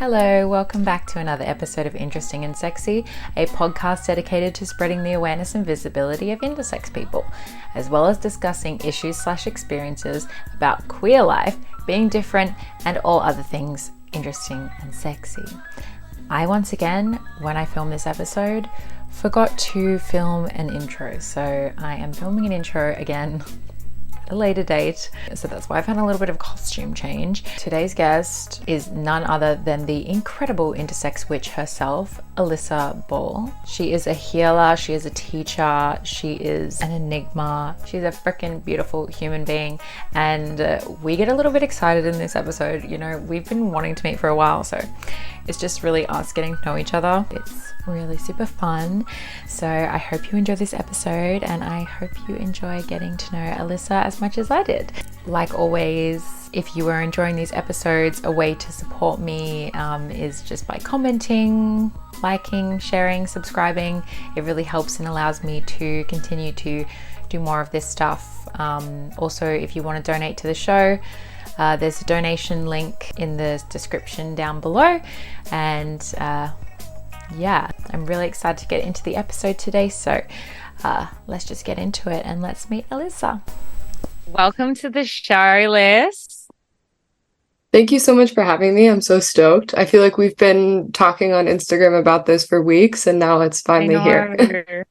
Hello, welcome back to another episode of Interesting and Sexy, a podcast dedicated to spreading the awareness and visibility of intersex people, as well as discussing issues/experiences about queer life, being different, and all other things interesting and sexy. I once again, when I filmed this episode, forgot to film an intro, so I am filming an intro again a later date, so that's why I've had a little bit of costume change. Today's guest is none other than the incredible intersex witch herself, Alyssa Ball. She is a healer, she is a teacher, she is an enigma, she's a freaking beautiful human being, and we get a little bit excited in this episode. You know, we've been wanting to meet for a while, so it's just really us getting to know each other. It's really super fun. So I hope you enjoy this episode, and I hope you enjoy getting to know Alyssa as much as I did. Like always, if you are enjoying these episodes, a way to support me is just by commenting, liking, sharing, subscribing. It really helps and allows me to continue to do more of this stuff. Also, if you want to donate to the show, there's a donation link in the description down below. And yeah, I'm really excited to get into the episode today. So let's just get into it and let's meet Alyssa. Welcome to the show, Liz. Thank you so much for having me. I'm so stoked. I feel like we've been talking on Instagram about this for weeks, and now it's finally here.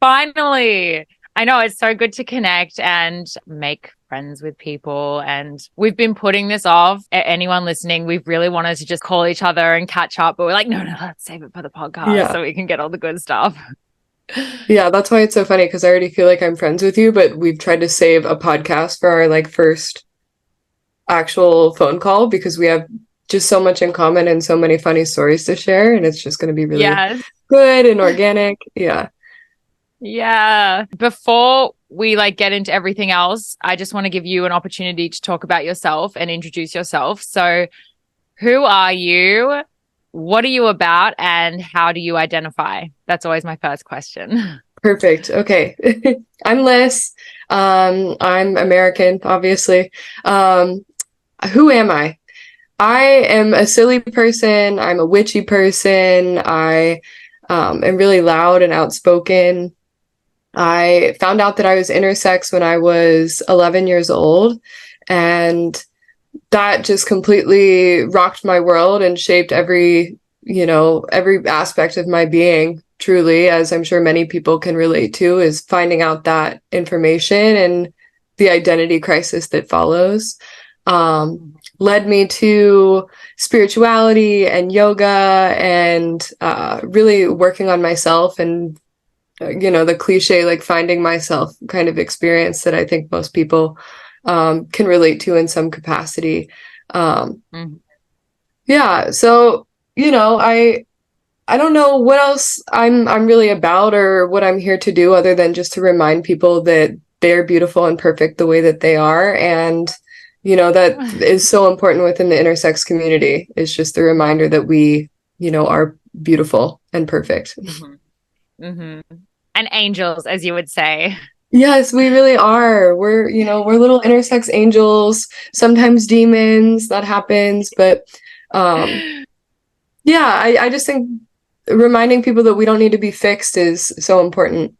Finally. I know, it's so good to connect and make friends with people. And we've been putting this off. Anyone listening, we've really wanted to just call each other and catch up, but we're like, no, let's save it for the podcast so we can get all the good stuff. Yeah, that's why it's so funny, because I already feel like I'm friends with you, but we've tried to save a podcast for our first actual phone call because we have just so much in common and so many funny stories to share, and it's just going to be really good and organic. Yeah. Before we get into everything else, I just want to give you an opportunity to talk about yourself and introduce yourself. So who are you? What are you about? And how do you identify? That's always my first question. Perfect. Okay. I'm Liz. I'm American, obviously. Who am I? I am a silly person. I'm a witchy person. I am really loud and outspoken. I found out that I was intersex when I was 11 years old, and that just completely rocked my world and shaped every aspect of my being, truly, as I'm sure many people can relate to, is finding out that information and the identity crisis that follows. Led me to spirituality and yoga and really working on myself and the cliche finding myself kind of experience that I think most people can relate to in some capacity. Yeah, so I don't know what else I'm really about or what I'm here to do other than just to remind people that they're beautiful and perfect the way that they are, and that is so important within the intersex community. It's just the reminder that we are beautiful and perfect. And angels, as you would say. Yes, we really are. We're little intersex angels, sometimes demons. That happens, but yeah, I just think reminding people that we don't need to be fixed is so important.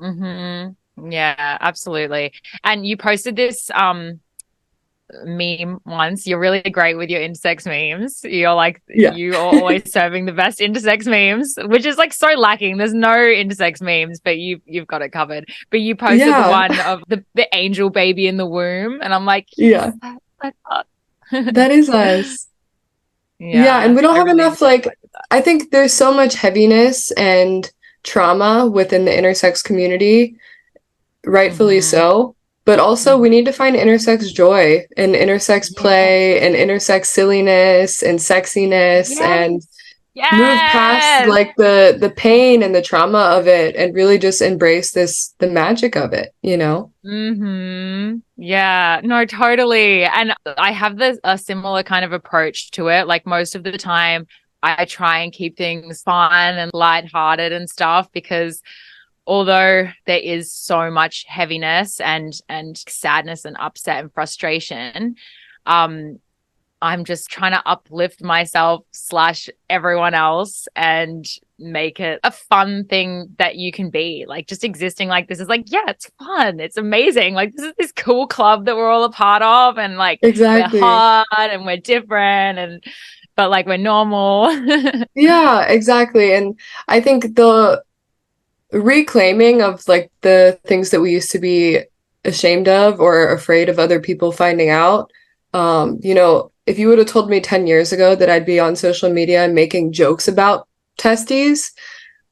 Yeah, absolutely. And you posted this meme once. You're really great with your intersex memes. You're always serving the best intersex memes, which is so lacking. There's no intersex memes, but you've got it covered. But you posted the one of the angel baby in the womb, and I'm like, yes, that is us. Yeah, and we don't have enough I think there's so much heaviness and trauma within the intersex community, rightfully so. But also we need to find intersex joy and intersex play and intersex silliness and sexiness and move past the pain and the trauma of it and really just embrace the magic of it, Yeah, no, totally. And I have a similar kind of approach to it. Most of the time I try and keep things fun and lighthearted and stuff, because although there is so much heaviness and sadness and upset and frustration, I'm just trying to uplift myself slash everyone else and make it a fun thing that you can be. Like, just existing like this is like, yeah, it's fun. It's amazing. Like, this is this cool club that we're all a part of, and like we're Exactly. hard and we're different, and but like we're normal. Yeah, exactly. And I think the reclaiming of like the things that we used to be ashamed of or afraid of other people finding out. You know, if you would have told me 10 years ago that I'd be on social media making jokes about testes,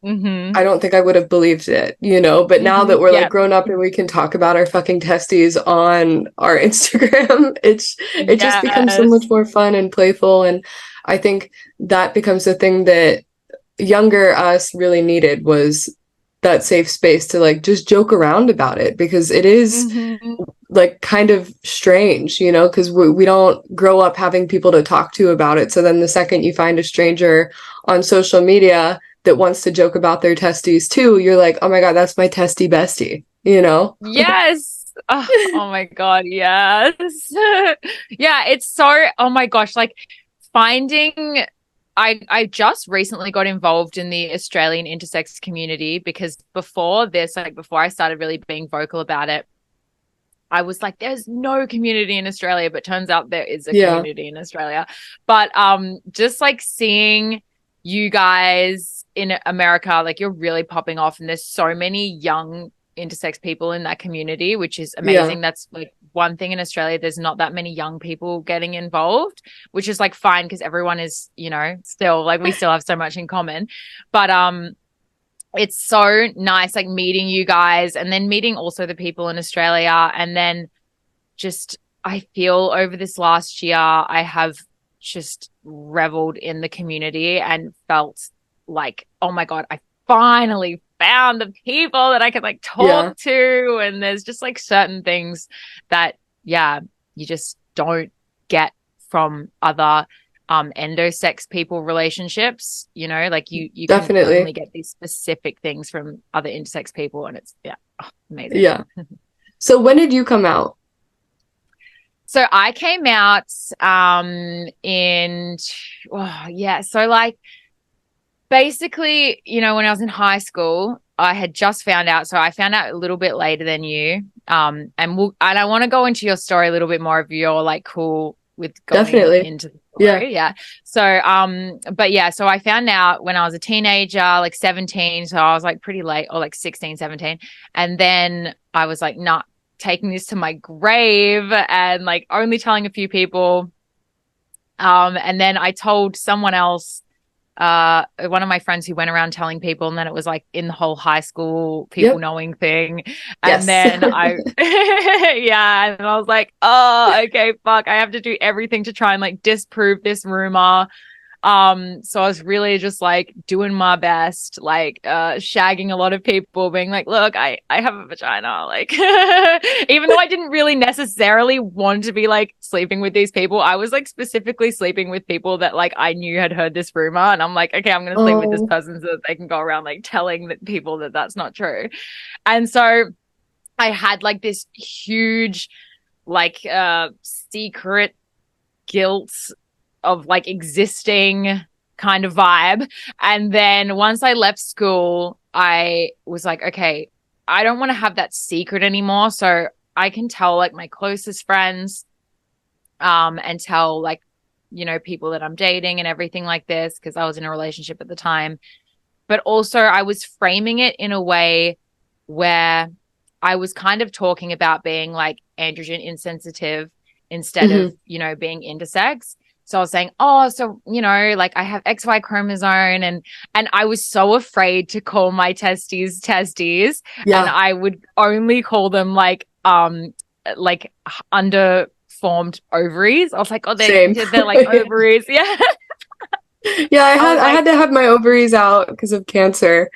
Mm-hmm. I don't think I would have believed it, you know. But now Mm-hmm. that we're like Yeah. grown up and we can talk about our fucking testes on our Instagram, it just becomes so much Yes. more fun and playful. And I think that becomes the thing that younger us really needed, was that safe space to like just joke around about it, because it is Mm-hmm. like kind of strange, you know, because we don't grow up having people to talk to about it. So then the second you find a stranger on social media that wants to joke about their testes too, you're like, oh my God, that's my testy bestie, you know? Yes. Oh my God, yes. Yeah, it's so, oh my gosh, like finding I just recently got involved in the Australian intersex community, because before this, like before I started really being vocal about it, I was like, there's no community in Australia, but turns out there is a Yeah. community in Australia. But just like seeing you guys in America, like you're really popping off, and there's so many young intersex people in that community, which is Yeah. amazing. That's like one thing in Australia, there's not that many young people getting involved, which is like fine because everyone is, you know, still like we still have so much in common. But it's so nice like meeting you guys, and then meeting also the people in Australia. And then just I feel over this last year I have just reveled in the community and felt like, oh my God, I finally found the people that I can like Yeah. talk to. And there's just like certain things that, yeah, you just don't get from other endosex people relationships, you know, like you can only Definitely. get these specific things from other intersex people, and it's amazing. Yeah. So when did you come out? So I came out so like basically, you know, when I was in high school, I had just found out. So I found out a little bit later than you. And I want to go into your story a little bit more if you're like cool with going Definitely. into the Yeah. story. Yeah. So but yeah, so I found out when I was a teenager, like 17. So I was like pretty late, or like 16, 17. And then I was like, not taking this to my grave, and like only telling a few people. And then I told someone else, one of my friends, who went around telling people, and then it was like in the whole high school people Yep. knowing thing. And Yes. then I yeah, and I was like, oh, okay, fuck, I have to do everything to try and like disprove this rumor. So I was really just like doing my best, like shagging a lot of people, being like, look, I have a vagina, like even though I didn't really necessarily want to be like sleeping with these people, I was like specifically sleeping with people that like I knew had heard this rumor, and I'm like, okay, I'm gonna sleep with this Oh, person so that they can go around like telling people that that's not true. And so I had like this huge like secret guilt of like existing kind of vibe. And then once I left school, I was like, okay, I don't want to have that secret anymore. So I can tell like my closest friends, and tell like, you know, people that I'm dating and everything like this, because I was in a relationship at the time. But also I was framing it in a way where I was kind of talking about being like androgen insensitive instead of, mhm. you know, being intersex. So I was saying, oh, so, you know, like I have XY chromosome, and I was so afraid to call my testes, and Yeah. I would only call them like underformed ovaries. I was like, oh, Same. they're like ovaries. Yeah. Yeah, I was I like, had to have my ovaries out because of cancer.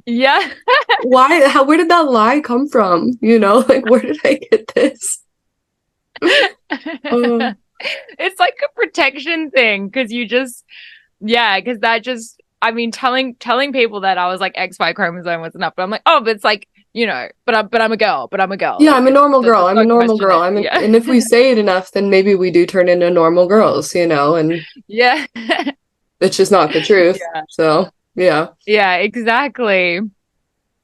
yeah. Where did that lie come from? You know, like where did I get this? Oh, It's like a protection thing, because you just, yeah, because I mean, telling people that I was like XY chromosome was enough, but I'm like, oh, but it's like you know, but I'm a girl, Yeah, like I'm a normal girl. there's I'm no a normal question girl. there. Yeah. And if we say it enough, then maybe we do turn into normal girls, you know, and Yeah. it's just not the truth. Yeah. So, yeah. Yeah, exactly.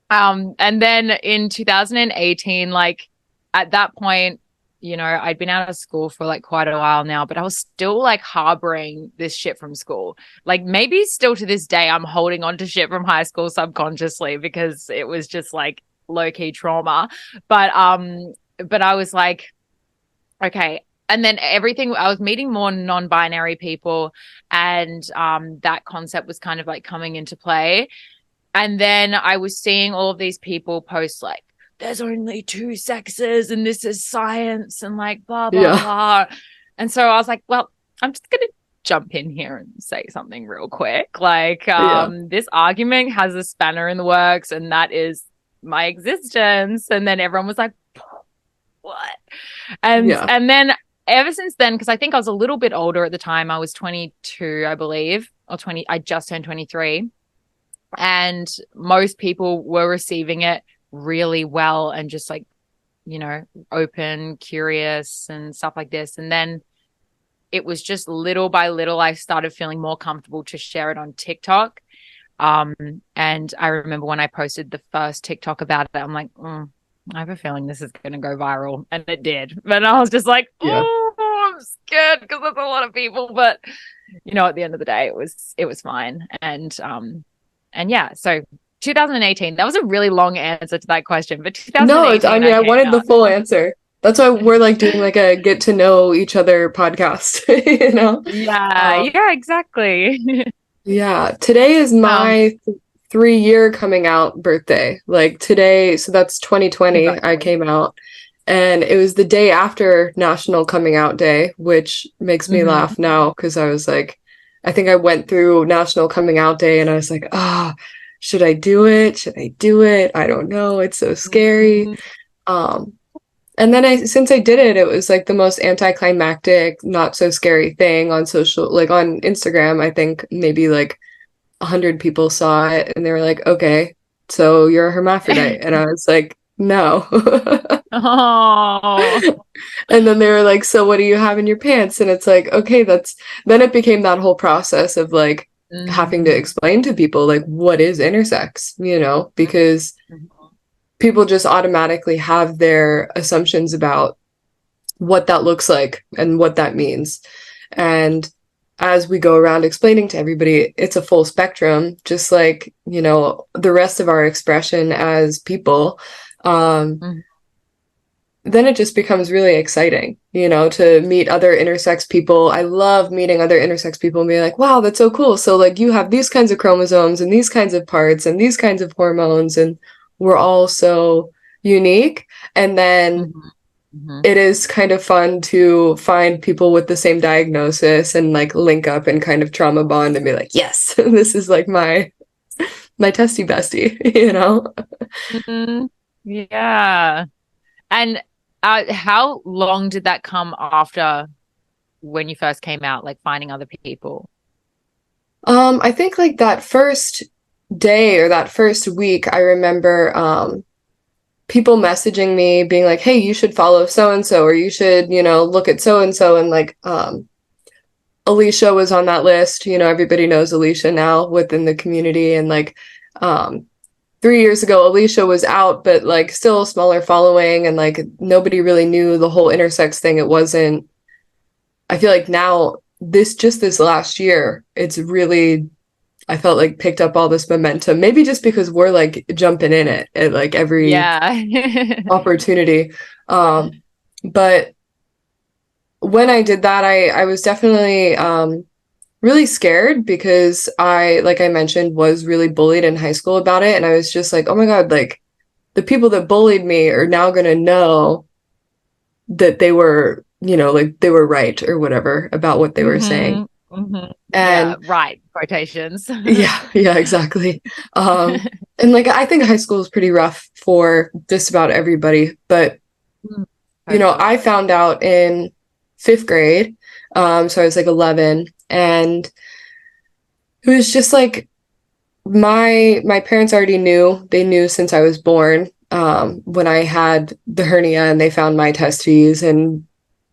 And then in 2018, like at that point, you know, I'd been out of school for like quite a while now, but I was still like harboring this shit from school. Like maybe still to this day, I'm holding on to shit from high school subconsciously because it was just like low key trauma. But I was like, okay. And then everything, I was meeting more non-binary people, and that concept was kind of like coming into play. And then I was seeing all of these people post like, there's only two sexes and this is science and like blah, blah, Yeah. blah. And so I was like, well, I'm just going to jump in here and say something real quick. Like, Yeah. this argument has a spanner in the works, and that is my existence. And then everyone was like, what? Yeah. And then ever since then, because I think I was a little bit older at the time, I was 22, I believe, or 20, I just turned 23. And most people were receiving it really well and just like, you know, open, curious and stuff like this. And then it was just little by little, I started feeling more comfortable to share it on TikTok. And I remember when I posted the first TikTok about it, I'm like, I have a feeling this is going to go viral. And it did. But I was just like, Yeah. oh, I'm scared because there's a lot of people. But, you know, at the end of the day, it was fine. And yeah, so 2018, that was a really long answer to that question, but No, 2018, I mean, I I came wanted the out. full answer. That's why we're like doing like a get to know each other podcast, you know? Yeah, Um, yeah, exactly. yeah, today is Um, my 3 year coming out birthday. Like today, so that's 2020, I came Congratulations. out. And it was the day after National Coming Out Day, which makes me Hmm. laugh now because I was like, I think I went through National Coming Out Day and I was like, should I do it? Should I do it? I don't know. It's so scary. Um, and then since I did it, it was like the most anticlimactic, not so scary thing on social, like on Instagram. I think maybe like 100 people saw it and they were like, okay, so you're a hermaphrodite. And I was like, no. Oh. And then they were like, so what do you have in your pants? And it's like, okay, then it became that whole process of like having to Mm. explain to people, like, what is intersex, you know, because Mhm. people just automatically have their assumptions about what that looks like and what that means. And as we go around explaining to everybody, it's a full spectrum, just like, you know, the rest of our expression as people. Um, Mhm. then it just becomes really exciting, you know, to meet other intersex people. I love meeting other intersex people and being like, wow, that's so cool. So, like, you have these kinds of chromosomes and these kinds of parts and these kinds of hormones, and we're all so unique. And then Mhm. Mhm. it is kind of fun to find people with the same diagnosis and like link up and kind of trauma bond and be like, yes, this is like my testy bestie, you know? Mhm. Yeah. And how long did that come after when you first came out, like finding other people? I think like that first day or that first week, I remember people messaging me being like, hey, you should follow so and so, or you should, you know, look at so and so. And like Alicia was on that list. You know, everybody knows Alicia now within the community. And like 3 years ago, Alicia was out, but like still a smaller following, and like nobody really knew the whole intersex thing. It wasn't, I feel like now, this last year, it's really, I felt like picked up all this momentum. Maybe just because we're like jumping in it at like every Yeah. opportunity. Um, but when I did that, I was definitely really scared because like I mentioned, was really bullied in high school about it. And I was just like, oh my God, like the people that bullied me are now going to know that they were, you know, like they were right or whatever about what they were saying. Hmm. Hmm. Yeah, And right. Quotations. yeah, yeah, exactly. And like I think high school is pretty rough for just about everybody, but you know, Totally. I found out in 5th grade. So I was like 11, and it was just like my parents already knew. They knew since I was born, when I had the hernia and they found my testes and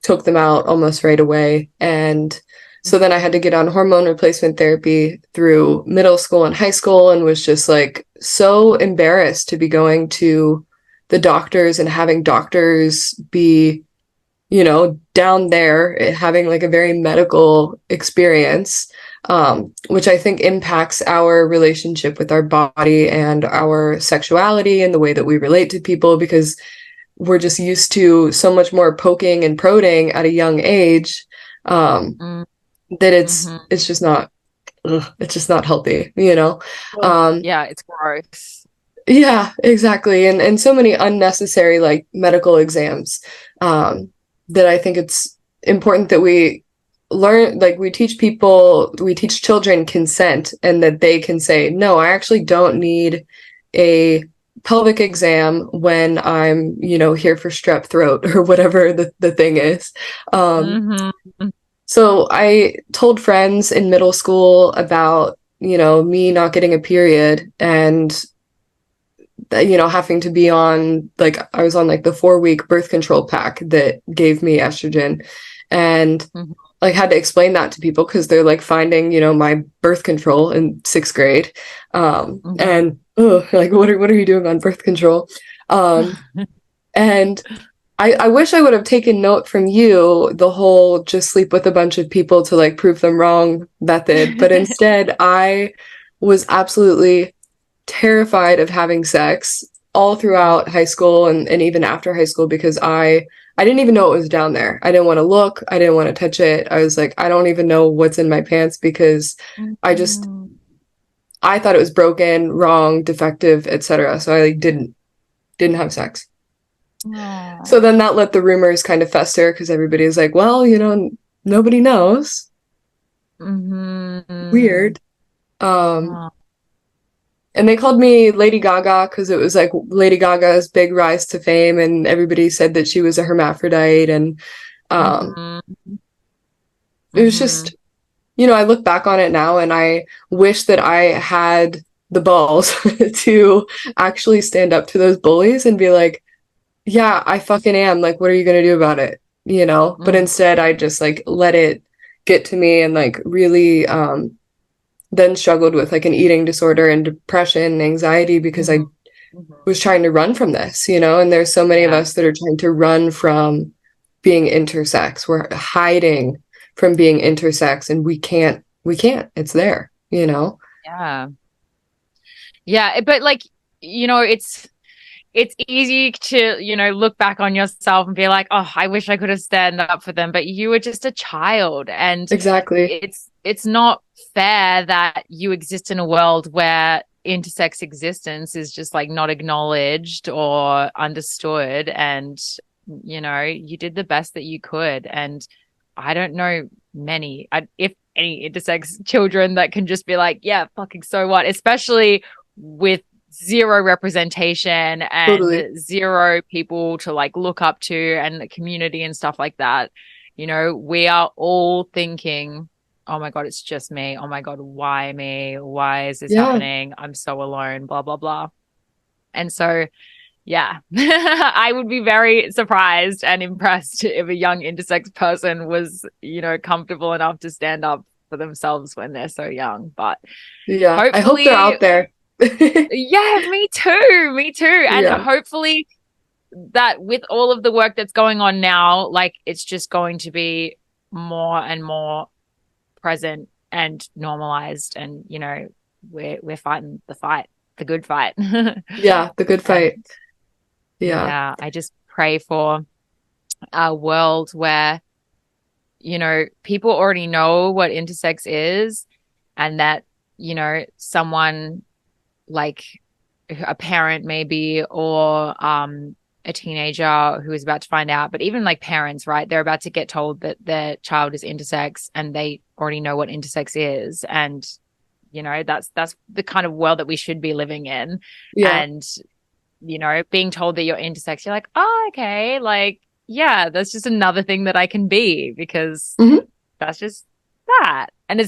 took them out almost right away. And so then I had to get on hormone replacement therapy through middle school and high school, and was just like so embarrassed to be going to the doctors and having doctors be, down there having like a very medical experience, which I think impacts our relationship with our body and our sexuality and the way that we relate to people, because we're just used to so much more poking and prodding at a young age, that Mm-hmm. it's just not, it's just not healthy, Oh, yeah, it's gross. Yeah, exactly. And so many unnecessary like medical exams, that I think it's important that we learn, like we teach children consent, and that they can say, no, I actually don't need a pelvic exam when I'm, here for strep throat or whatever the thing is. Um, Mm-hmm. so I told friends in middle school about, me not getting a period, and having to be on, like, I was on like the 4 week birth control pack that gave me estrogen, and Mm-hmm. like had to explain that to people because they're like finding, my birth control in 6th grade. And oh, like, what are you doing on birth control? And I wish I would have taken note from you, the whole just sleep with a bunch of people to like prove them wrong method, but instead I was absolutely terrified of having sex all throughout high school, and even after high school, because I didn't even know it was down there. I didn't want to look. I didn't want to touch it. I was like, I don't even know what's in my pants, because I just Mm-hmm. I thought it was broken, wrong, defective, etc. So I like didn't have sex. So Oh. then that let the rumors kind of fester, because everybody's like, well, nobody knows. Mm-hmm. Weird. Um, Oh. And they called me Lady Gaga because it was like Lady Gaga's big rise to fame, and everybody said that she was a hermaphrodite. And um, Mm-hmm. it was just, Mm-hmm. I look back on it now, and I wish that I had the balls to actually stand up to those bullies and be like, yeah, I fucking am. Like, what are you going to do about it? But Mm-hmm. instead, I just like let it get to me, and like really then struggled with like an eating disorder and depression and anxiety, because I Mm-hmm. Mm-hmm. was trying to run from this, and there's so many of Yeah. us that are trying to run from being intersex. We're hiding from being intersex, and we can't. It's there. Yeah. Yeah. But like, it's easy to, look back on yourself and be like, oh, I wish I could have stand up for them, but you were just a child. And Exactly. it's not fair that you exist in a world where intersex existence is just like not acknowledged or understood. And, you did the best that you could. And I don't know many, if any intersex children that can just be like, yeah, fucking so what, especially with zero representation Totally. and zero people to like look up to and the community and stuff like that. We are all thinking, oh my God, it's just me. Oh my God, why me? Why is this Yeah. happening? I'm so alone, blah, blah, blah. And so, yeah, I would be very surprised and impressed if a young intersex person was, comfortable enough to stand up for themselves when they're so young. But Yeah. I hope they're hopefully, out there. yeah, me too. Me too. And Yeah. hopefully that with all of the work that's going on now, like it's just going to be more and more present and normalized. And, we're fighting the fight, the good fight. Yeah. The good And fight. Yeah. yeah, I just pray for a world where, people already know what intersex is, and that, someone like a parent maybe, or a teenager who is about to find out, but even like parents, right, they're about to get told that their child is intersex and they already know what intersex is. And that's the kind of world that we should be living in. Yeah. And being told that you're intersex, you're like, oh, okay, like, yeah, that's just another thing that I can be, because Hmm. that's just that. And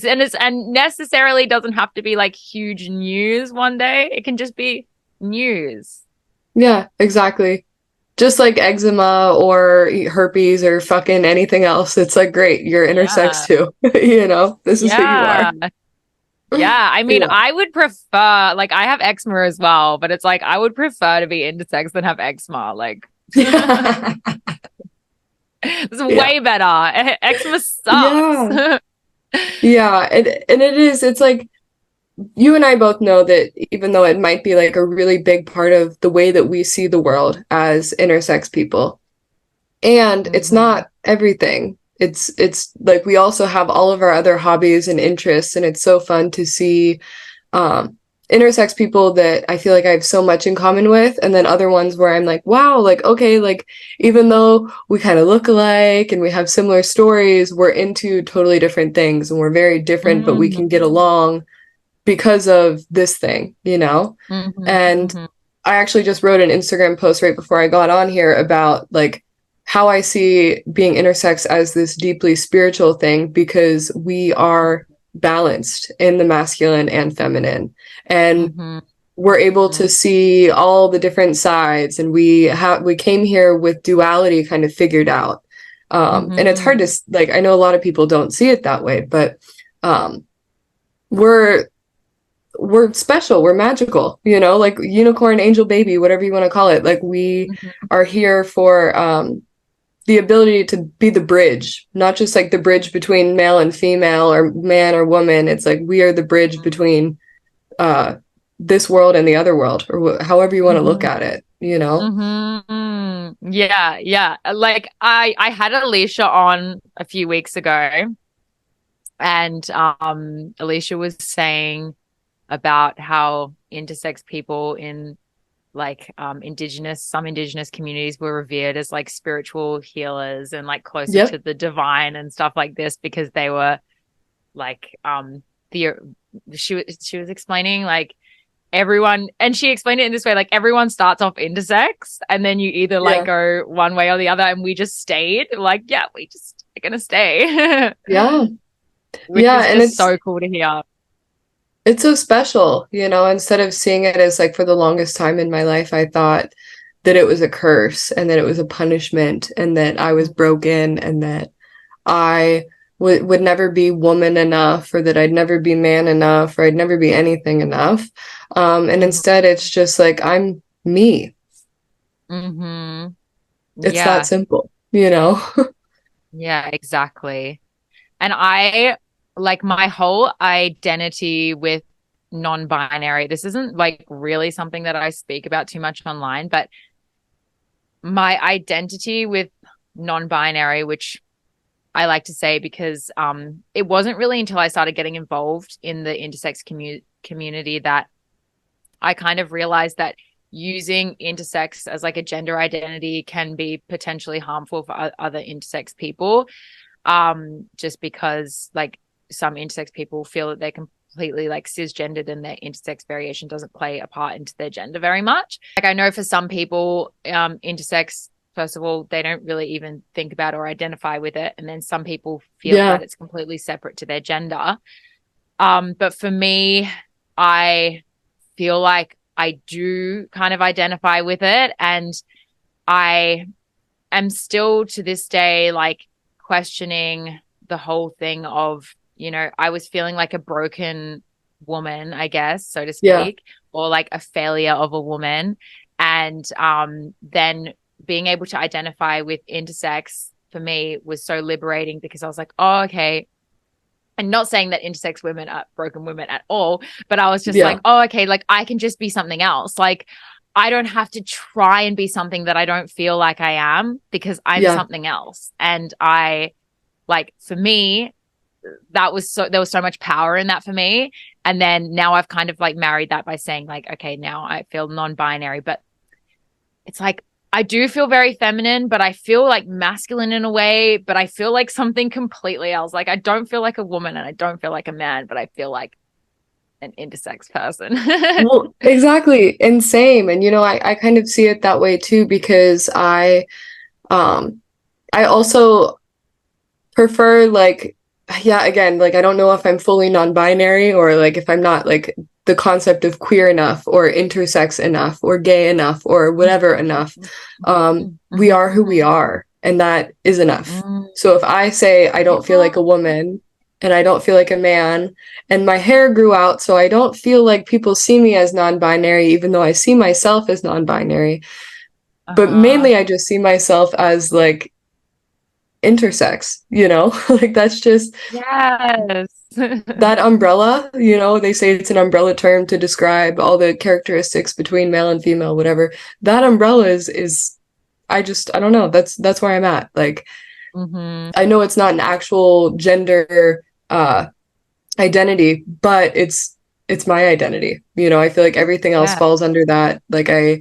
necessarily doesn't have to be like huge news one day. It can just be news. Yeah, exactly. Just like eczema or herpes or fucking anything else. It's like, great, you're intersex Yeah. too. This is who you are. Yeah. Yeah. I mean, Yeah. I would prefer, like, I have eczema as well, but it's like, I would prefer to be intersex than have eczema. Like, it's Yeah. way better. Eczema sucks. Yeah. Yeah. And it is, it's like, you and I both know that even though it might be like a really big part of the way that we see the world as intersex people, and it's Hmm. not everything. It's like we also have all of our other hobbies and interests, and it's so fun to see um intersex people that I feel like I have so much in common with, and then other ones where I'm like, wow, like okay, like even though we kind of look alike and we have similar stories, we're into totally different things and we're very different, but we Hmm. can get along because of this thing. Hmm. And Hmm. I actually just wrote an Instagram post right before I got on here about like how I see being intersex as this deeply spiritual thing because we are balanced in the masculine and feminine. And Hmm. we're able Hmm. to see all the different sides, and we came here with duality kind of figured out. And it's hard Hmm. to like, I know a lot of people don't see it that way, but um we're we're special, we're magical, like unicorn, angel baby, whatever you want to call it. Like we Hmm. are here for the ability to be the bridge, not just like the bridge between male and female or man or woman. It's like we are the bridge between uh this world and the other world, or however you want to look Hmm. at it. Hmm. Yeah, yeah. Like I had Alicia on a few weeks ago, and Alicia was saying about how intersex people in like some indigenous communities were revered as like spiritual healers and like closer Yep. to the divine and stuff like this because they were like the she was explaining like everyone, and she explained it in this way, like everyone starts off intersex and then you either like Yeah. go one way or the other, and we just stayed like, yeah, we just are gonna stay. Yeah. Which Yeah, is and just so cool to hear. it's so special, instead of seeing it as like for the longest time in my life, I thought that it was a curse and that it was a punishment and that I was broken and that I would never be woman enough or that I'd never be man enough or I'd never be anything enough. And Hmm. instead, it's just like I'm me. Hmm. It's that Yeah. simple. Yeah, exactly. And I like my whole identity with non-binary. This isn't like really something that I speak about too much online, but my identity with non-binary, which I like to say because it wasn't really until I started getting involved in the intersex community that I kind of realized that using intersex as like a gender identity can be potentially harmful for other intersex people, just because like some intersex people feel that they're completely like cisgendered and their intersex variation doesn't play a part into their gender very much. Like I know for some people, intersex, first of all, they don't really even think about or identify with it, and then some people feel Yeah. that it's completely separate to their gender. But for me, I feel like I do kind of identify with it, and I am still to this day like questioning the whole thing of, I was feeling like a broken woman, I guess, so to Yeah. speak, or like a failure of a woman. And then being able to identify with intersex for me was so liberating because I was like, oh, okay. And not saying that intersex women are broken women at all, but I was just like, Yeah. oh, okay, like I can just be something else. Like I don't have to try and be something that I don't feel like I am because I'm Yeah. something else. And I like for me, there was so much power in that for me. And then now I've kind of like married that by saying like, okay, now I feel non-binary, but it's like I do feel very feminine, but I feel like masculine in a way, but I feel like something completely else. Like I don't feel like a woman and I don't feel like a man, but I feel like an intersex person. Well, exactly. And same. And I kind of see it that way too because um I also prefer like, yeah, again, like I don't know if I'm fully non-binary or like if I'm not like the concept of queer enough or intersex enough or gay enough or whatever enough. We are who we are, and that is enough. So if I say I don't feel like a woman and I don't feel like a man, and my hair grew out, so I don't feel like people see me as non-binary, even though I see myself as non-binary. But mainly I just see myself as like intersex, you know? Like that's just Yes. that umbrella, you know, they say it's an umbrella term to describe all the characteristics between male and female, whatever. That umbrella is I don't know. That's where I'm at. Like I know it's not an actual gender identity, but it's my identity. You know, I feel like everything else falls under that. Like I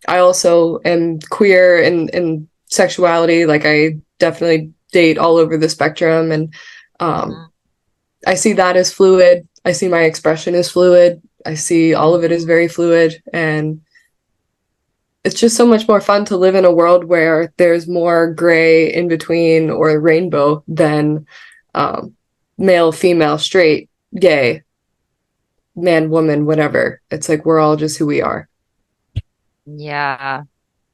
also am queer in sexuality. Like I definitely date all over the spectrum, and I see that as fluid. I see my expression as fluid. I see all of it as very fluid, and it's just so much more fun to live in a world where there's more gray in between or rainbow than male, female, straight, gay, man, woman, whatever. It's like we're all just who we are. Yeah.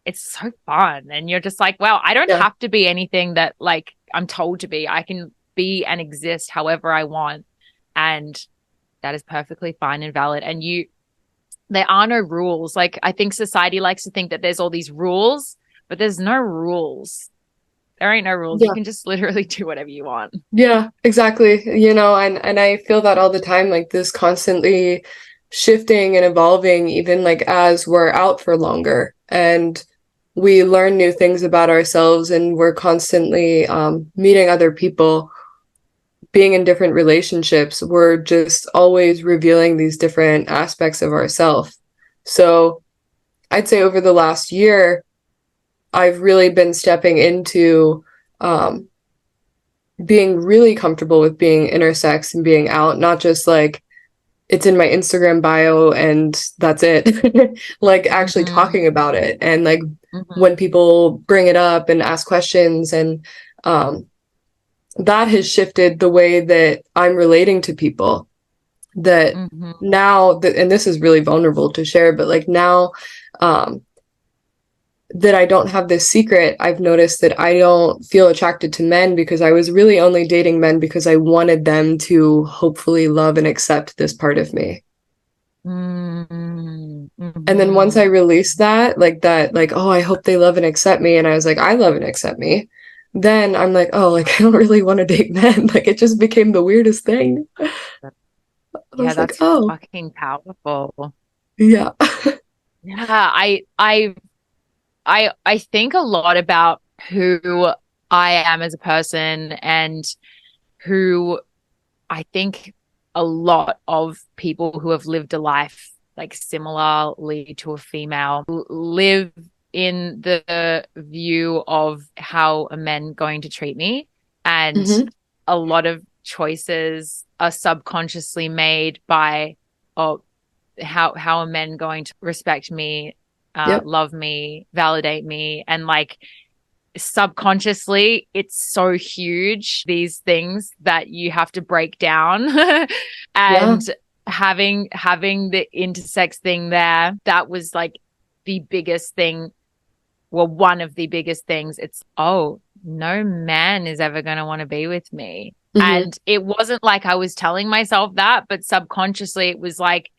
It's so fun. And you're just like, well, I don't have to be anything that like I'm told to be. I can be and exist however I want. And that is perfectly fine and valid. And there are no rules. Like I think society likes to think that there's all these rules, but there's no rules. There ain't no rules. You can just literally do whatever you want. Yeah, exactly. You know, and I feel that all the time, like this constantly shifting and evolving, even like as we're out for longer and we learn new things about ourselves, and we're constantly meeting other people, being in different relationships. We're just always revealing these different aspects of ourselves. So I'd say over the last year, I've really been stepping into being really comfortable with being intersex and being out, not just like it's in my Instagram bio and that's it. Like actually talking about it, and like when people bring it up and ask questions, and that has shifted the way that I'm relating to people. That now that, and this is really vulnerable to share, but like now that I don't have this secret, I've noticed that I don't feel attracted to men because I was really only dating men because I wanted them to hopefully love and accept this part of me. And then once I released that, like, oh, I hope they love and accept me. And I was like, I love and accept me. Then I'm like, oh, like, I don't really want to date men. Like, it just became the weirdest thing. Yeah, that's like, oh, fucking powerful. Yeah. Yeah, I think a lot about who I am as a person, and who I think a lot of people who have lived a life like similarly to a female live in the view of how a man going to treat me. And a lot of choices are subconsciously made by how a man going to respect me, love me, validate me. And like subconsciously, it's so huge, these things that you have to break down. And having the intersex thing there, that was like the biggest thing. Well, one of the biggest things. It's, oh, no man is ever going to want to be with me. And it wasn't like I was telling myself that, but subconsciously it was like,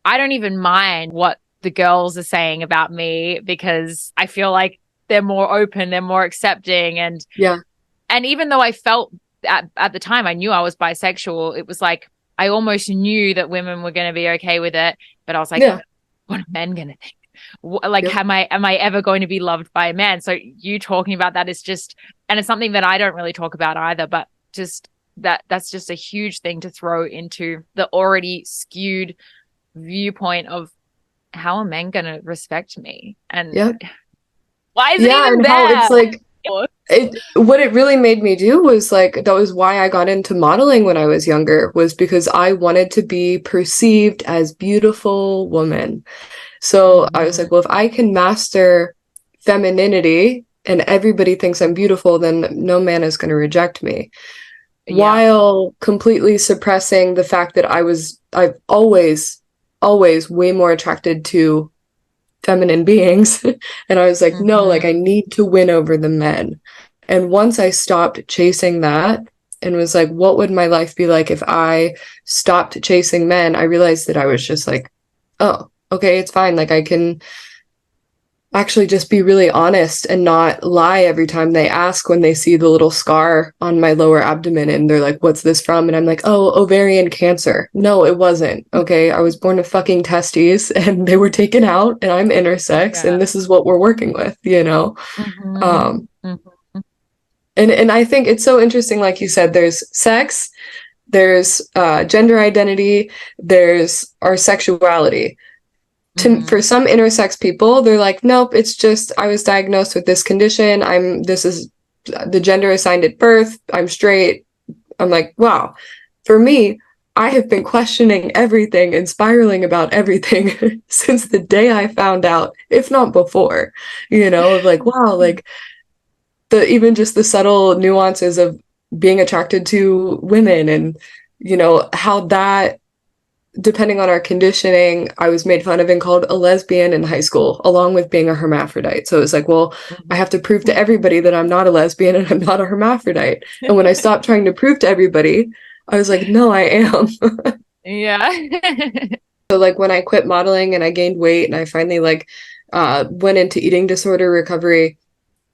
I don't even mind what the girls are saying about me, because I feel like they're more open, they're more accepting. And even though I felt at the time I knew I was bisexual, it was like I almost knew that women were going to be okay with it, but I was like, what are men going to think? Like, am I ever going to be loved by a man? So you talking about that is just, and it's something that I don't really talk about either, but just that's just a huge thing to throw into the already skewed viewpoint of how are men going to respect me? And why is it even there? How it's like, what it really made me do was like, that was why I got into modeling when I was younger, was because I wanted to be perceived as beautiful woman. So I was like, well, if I can master femininity and everybody thinks I'm beautiful, then no man is going to reject me. Yeah. while completely suppressing the fact that I've always way more attracted to feminine beings. And I was like, no, like I need to win over the men. And once I stopped chasing that and was like, what would my life be like if I stopped chasing men? I realized that I was just like, oh, okay, it's fine. Like I can actually just be really honest and not lie every time they ask when they see the little scar on my lower abdomen and they're like, what's this from? And I'm like, oh, ovarian cancer. No, it wasn't. Okay. I was born with fucking testes and they were taken out and I'm intersex Yeah. and this is what we're working with, you know? Mm-hmm. Um, Mm-hmm. and I think it's so interesting, like you said, there's sex, there's gender identity, there's our sexuality. For some intersex people, they're like, nope, it's just I was diagnosed with this condition. This is the gender assigned at birth. I'm straight. I'm like, wow. For me, I have been questioning everything and spiraling about everything since the day I found out, if not before, of like, wow, like even just the subtle nuances of being attracted to women and, how that depending on our conditioning, I was made fun of and called a lesbian in high school, along with being a hermaphrodite. So it's like, well, I have to prove to everybody that I'm not a lesbian and I'm not a hermaphrodite. And when I stopped trying to prove to everybody, I was like, no, I am. Yeah. So like when I quit modeling and I gained weight and I finally went into eating disorder recovery,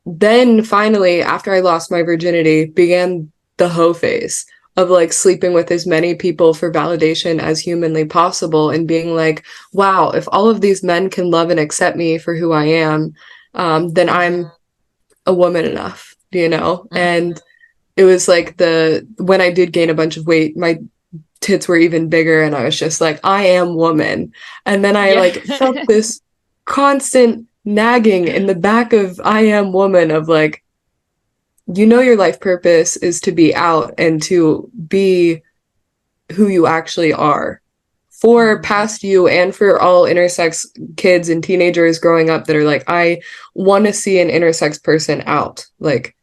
then finally, after I lost my virginity, began the hoe phase of like sleeping with as many people for validation as humanly possible and being like, wow, if all of these men can love and accept me for who I am, then I'm a woman enough, And it was like when I did gain a bunch of weight, my tits were even bigger and I was just like, I am woman. And then I felt this constant nagging in the back of I am woman of like, your life purpose is to be out and to be who you actually are for past you and for all intersex kids and teenagers growing up that are like, I want to see an intersex person out. Like,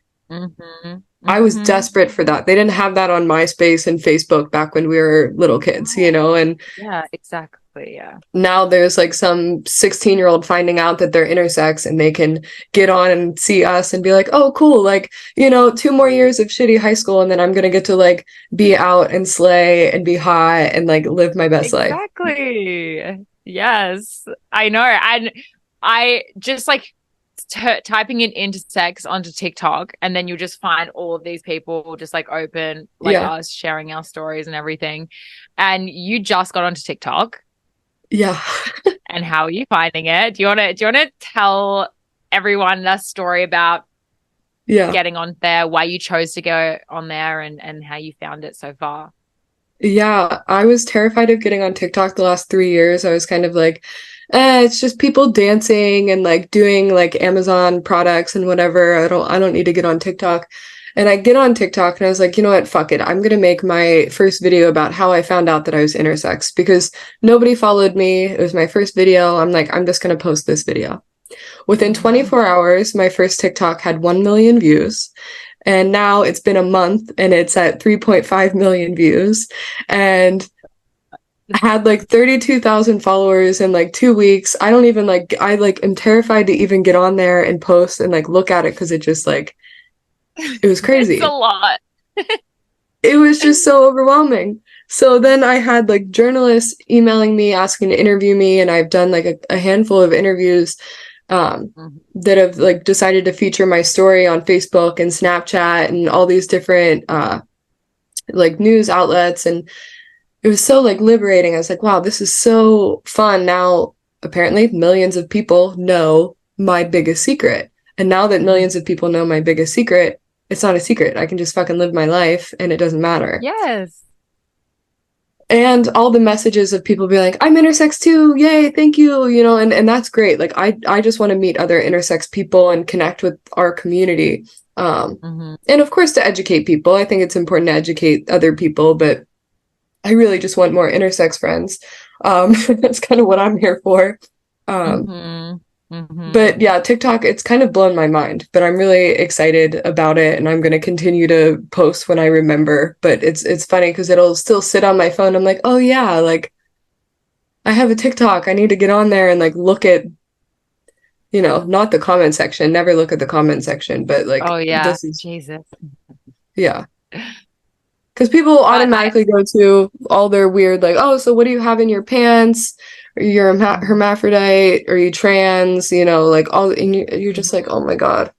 I was desperate for that. They didn't have that on MySpace and Facebook back when we were little kids, and yeah, exactly. Yeah. now there's like some 16-year-old finding out that they're intersex and they can get on and see us and be like, oh, cool. Like, 2 more years of shitty high school and then I'm going to get to like be out and slay and be hot and like live my best life. Exactly. Yes, I know. And I just like typing in intersex onto TikTok, and then you'll just find all of these people just like open, like us sharing our stories and everything. And you just got onto TikTok. Yeah. And how are you finding it? Do you want to tell everyone that story about getting on there, why you chose to go on there and how you found it so far? Yeah, I was terrified of getting on TikTok the last 3 years. I was kind of like, it's just people dancing and like doing like Amazon products and whatever. I don't need to get on TikTok. And I get on TikTok and I was like, you know what? Fuck it. I'm going to make my first video about how I found out that I was intersex because nobody followed me. It was my first video. I'm like, I'm just going to post this video. Within 24 hours, my first TikTok had 1 million views. And now it's been a month and it's at 3.5 million views. And I had like 32,000 followers in like 2 weeks. I am terrified to even get on there and post and like look at it because it just like, it was crazy. It's a lot. It was just so overwhelming. So then I had like journalists emailing me asking to interview me. And I've done like a handful of interviews that have like decided to feature my story on Facebook and Snapchat and all these different like news outlets. And it was so like liberating. I was like, wow, this is so fun. Now, apparently millions of people know my biggest secret. And now that millions of people know my biggest secret, it's not a secret. I can just fucking live my life and it doesn't matter. Yes. And all the messages of people being like, I'm intersex too, yay, thank you, and that's great. Like I just want to meet other intersex people and connect with our community. And of course to educate people. I think it's important to educate other people, but I really just want more intersex friends. That's kind of what I'm here for. Mm-hmm. But yeah, TikTok, it's kind of blown my mind, but I'm really excited about it and I'm going to continue to post when I remember. But it's funny because it'll still sit on my phone. I'm like, "Oh yeah, like I have a TikTok. I need to get on there and like look at, not the comment section. Never look at the comment section, but like Oh yeah, this is Jesus. yeah. Because people But I automatically go to all their weird, like, oh, so what do you have in your pants? Are you a hermaphrodite? Are you trans? Like all, and you're just like, oh Mhm. my God.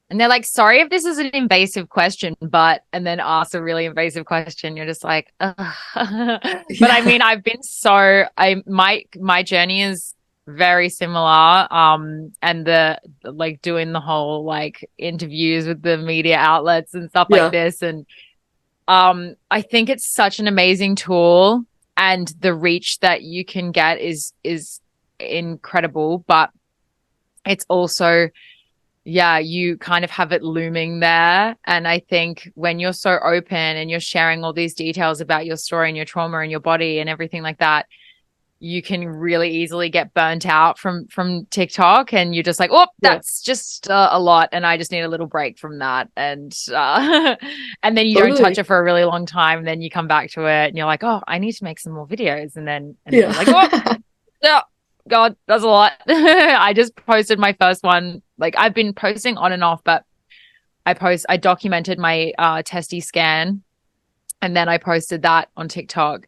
And they're like, sorry if this is an invasive question, but, and then ask a really invasive question. You're just like, ugh. But I Yeah. mean, I've been so, my journey is very similar. And like doing the whole like interviews with the media outlets and stuff like Yeah. this. And, I think it's such an amazing tool and the reach that you can get is incredible, but it's also yeah, you kind of have it looming there. And I think when you're so open and you're sharing all these details about your story and your trauma and your body and everything like that, you can really easily get burnt out from TikTok, and you're just like, oh, Yeah. that's just a lot, and I just need a little break from that, and and then you don't touch Totally. it for a really long time, and then you come back to it, and you're like, oh, I need to make some more videos, and then Yeah. you're like, oh, yeah, God, that's a lot. I just posted my first one. Like I've been posting on and off, but I documented my testy scan, and then I posted that on TikTok,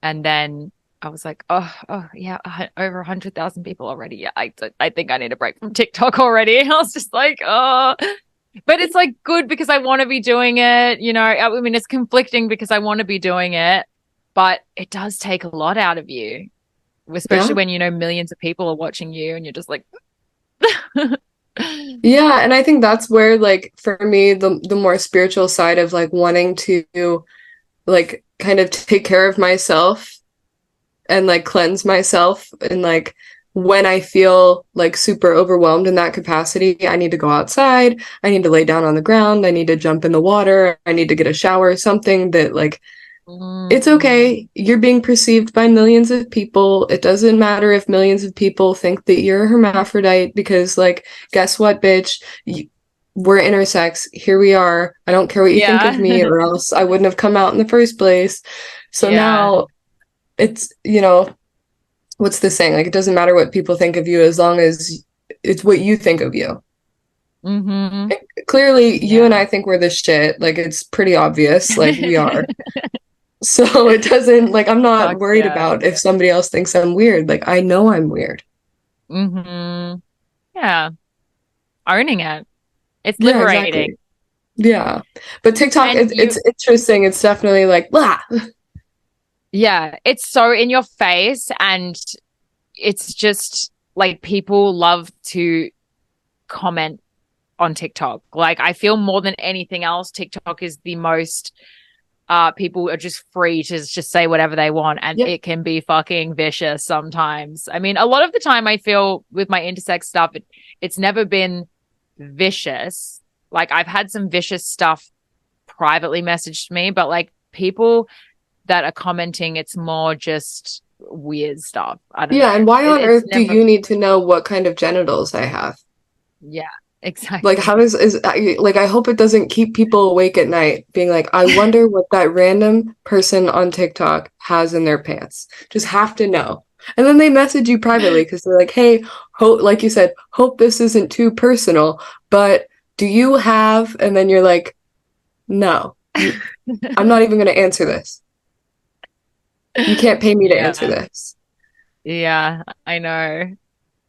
and then I was like, oh yeah, over 100,000 people already. Yeah, I think I need a break from TikTok already. I was just like, oh, but it's like good because I want to be doing it. I mean, it's conflicting because I want to be doing it, but it does take a lot out of you, especially Yeah. when millions of people are watching you, and you're just like, Yeah. And I think that's where, like, for me, the more spiritual side of like wanting to like kind of take care of myself and like cleanse myself and like when I feel like super overwhelmed in that capacity, I need to go outside, I need to lay down on the ground, I need to jump in the water, I need to get a shower, something that like it's mm, okay. You're being perceived by millions of people. It doesn't matter if millions of people think that you're a hermaphrodite because like guess what, bitch? We're intersex. Here we are. I don't care what you think of me yeah, or else I wouldn't have come out in the first place. So yeah, now it's, what's the saying? Like, it doesn't matter what people think of you as long as it's what you think of you. hmm, And clearly, you and yeah. I think we're the shit. Like, it's pretty obvious. Like, we are. So it doesn't, like, I'm not Fuck worried yeah. about if somebody else thinks I'm weird. Like, I know I'm weird. Hmm. Yeah. Owning it. It's Yeah, liberating. exactly. Yeah. But TikTok, And it's interesting. It's definitely like, blah. yeah, it's so in your face. And it's just like people love to comment on TikTok. Like, I feel more than anything else, TikTok is the most, people are just free to just say whatever they want. And Yeah. it can be fucking vicious sometimes. I mean, a lot of the time I feel with my intersex stuff, it's never been vicious. Like, I've had some vicious stuff privately messaged me, but like people that are commenting, it's more just weird stuff. I don't Yeah. know. And why on It's earth do never, you need to know what kind of genitals I have? yeah, Like, how exactly. is like, I hope it doesn't keep people awake at night being like, I wonder what that random person on TikTok has in their pants. Just have to know. And then they message you privately because they're like, hey, hope, like you said, hope this isn't too personal, but do you have? And then you're like, no, I'm not even going to answer this. You can't pay me to answer Yeah. this. Yeah, I know.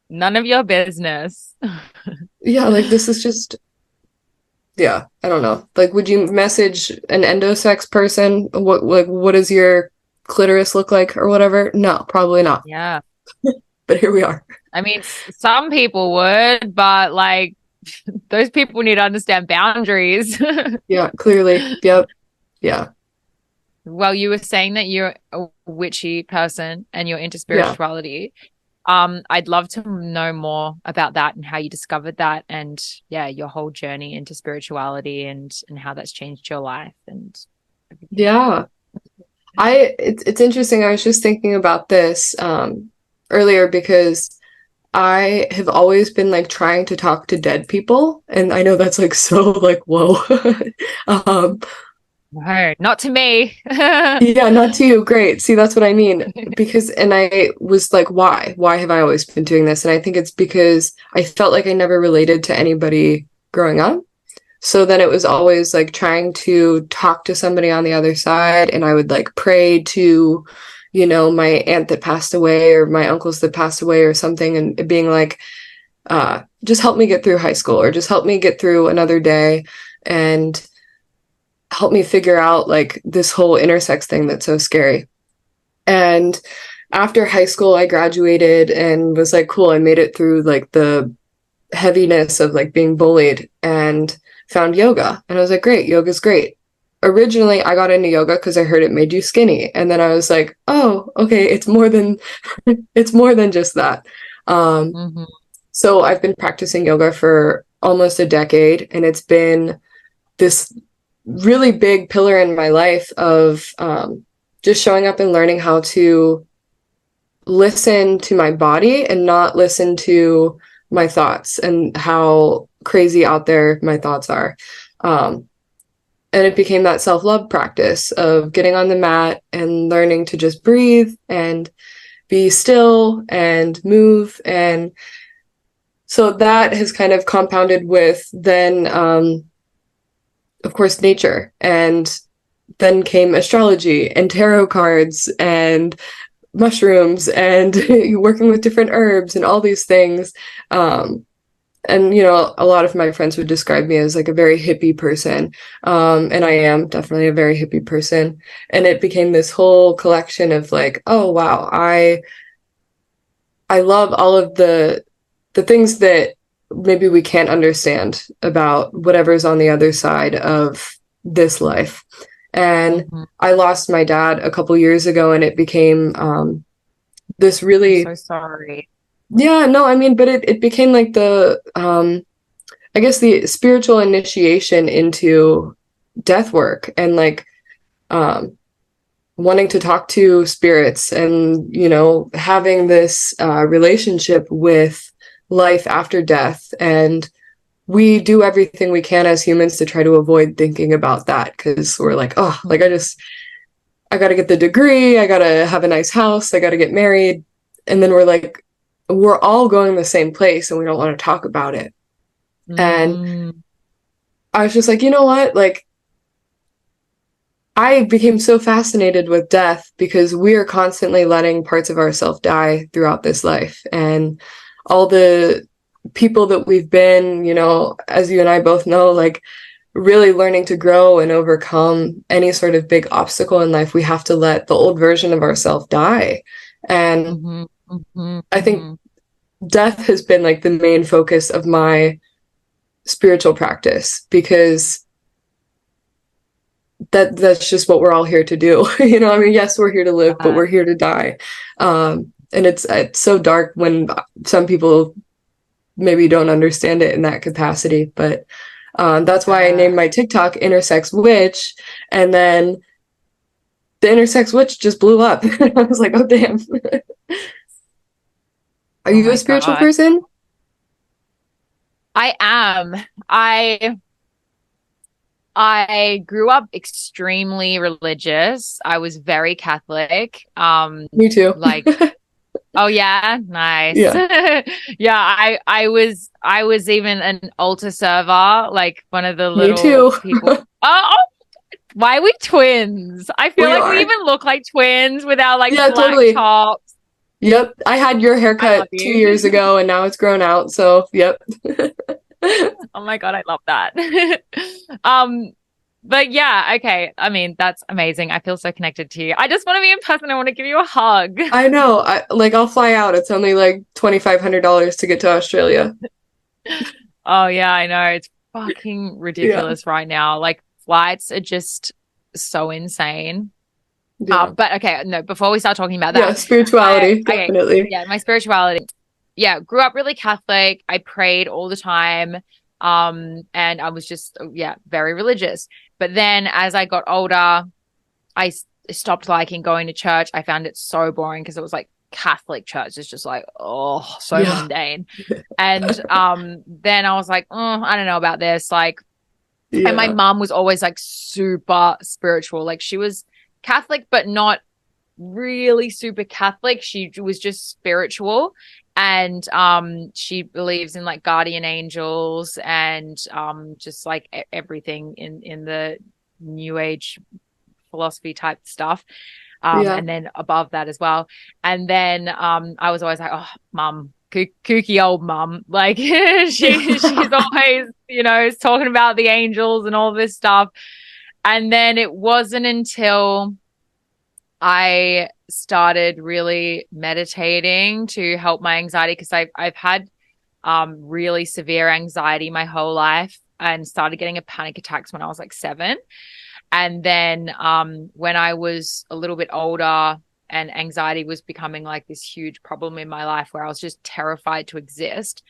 None of your business. Yeah, like this is just, yeah, I don't know. Like, would you message an endosex person? What does your clitoris look like or whatever? No, probably not. Yeah. But here we are. I mean, some people would, but like those people need to understand boundaries. Yeah, clearly. Yep. Yeah. Well, you were saying that you're a witchy person and you're into Yeah. spirituality. I'd love to know more about that and how you discovered that, and yeah, your whole journey into spirituality and how that's changed your life and everything. Yeah. It's interesting. I was just thinking about this earlier because I have always been like trying to talk to dead people, and I know that's like so like whoa. um, No, not to me. yeah, not to you. Great. See, that's what I mean. Because, and I was like, why? Why have I always been doing this? And I think it's because I felt like I never related to anybody growing up. So then it was always like trying to talk to somebody on the other side, and I would like pray to, my aunt that passed away or my uncles that passed away or something, and it being like, just help me get through high school, or just help me get through another day, and help me figure out like this whole intersex thing that's so scary. And after high school, I graduated and was like, cool, I made it through like the heaviness of like being bullied and found yoga. And I was like, great, yoga's great. Originally, I got into yoga because I heard it made you skinny. And then I was like, oh, okay, it's more than it's more than just that. Mm-hmm. So I've been practicing yoga for almost a decade, and it's been this really big pillar in my life of just showing up and learning how to listen to my body and not listen to my thoughts and how crazy out there my thoughts are. And it became that self-love practice of getting on the mat and learning to just breathe and be still and move. And so that has kind of compounded with then, of course, nature. And then came astrology and tarot cards and mushrooms and working with different herbs and all these things. And, a lot of my friends would describe me as like a very hippie person. And I am definitely a very hippie person. And it became this whole collection of like, oh, wow, I love all of the things that maybe we can't understand about whatever's on the other side of this life. And I lost my dad a couple years ago, and it became this really... I'm so sorry. Yeah, no, I mean, but it became like the I guess the spiritual initiation into death work and like wanting to talk to spirits and, having this relationship with life after death. And we do everything we can as humans to try to avoid thinking about that, because we're like, oh, like I got to get the degree, I got to have a nice house, I got to get married. And then we're like, we're all going the same place and we don't want to talk about it. And I was just like, you know what? Like, I became so fascinated with death because we are constantly letting parts of ourselves die throughout this life. And all the people that we've been, as you and I both know, like really learning to grow and overcome any sort of big obstacle in life, we have to let the old version of ourselves die. And I think death has been like the main focus of my spiritual practice, because that's just what we're all here to do. I mean, yes, we're here to live, but we're here to die. And it's so dark when some people maybe don't understand it in that capacity. But that's why I named my TikTok Intersex Witch, and then the Intersex Witch just blew up. I was like, oh damn. Are you a spiritual person? I am. I grew up extremely religious. I was very Catholic. Me too. Like, oh yeah, nice. Yeah. Yeah, I was even an altar server, like one of the Me little too. people. Oh, why are we twins? I feel like we even look like twins with our like black totally. tops. Yep. I had your haircut 2 years ago and now it's grown out. So, yep. Oh my God, I love that. But yeah, okay. I mean, that's amazing. I feel so connected to you. I just want to be in person. I want to give you a hug. I know. I'll fly out. It's only like $2,500 to get to Australia. Oh yeah, I know. It's fucking ridiculous right now. Like flights are just so insane. Yeah. But okay, no, before we start talking about that. Yeah, spirituality, definitely. Yeah, my spirituality. Yeah, grew up really Catholic. I prayed all the time. And I was just, very religious. But then as I got older, I stopped liking going to church. I found it so boring because it was like Catholic church is just like, oh, so Yeah. mundane. And then I was like, oh, I don't know about this. Like, and my Yeah. mom was always like super spiritual. Like she was Catholic, but not really super Catholic. She was just spiritual. And she believes in like guardian angels and just like everything in the new age philosophy type stuff. Yeah. And then above that as well. And then I was always like, oh, mum, kooky old mum. Like she's always, you know, talking about the angels and all this stuff. And then it wasn't until I started really meditating to help my anxiety, because I've had really severe anxiety my whole life, and started getting a panic attacks when I was like 7. And then when I was a little bit older and anxiety was becoming like this huge problem in my life where I was just terrified to exist,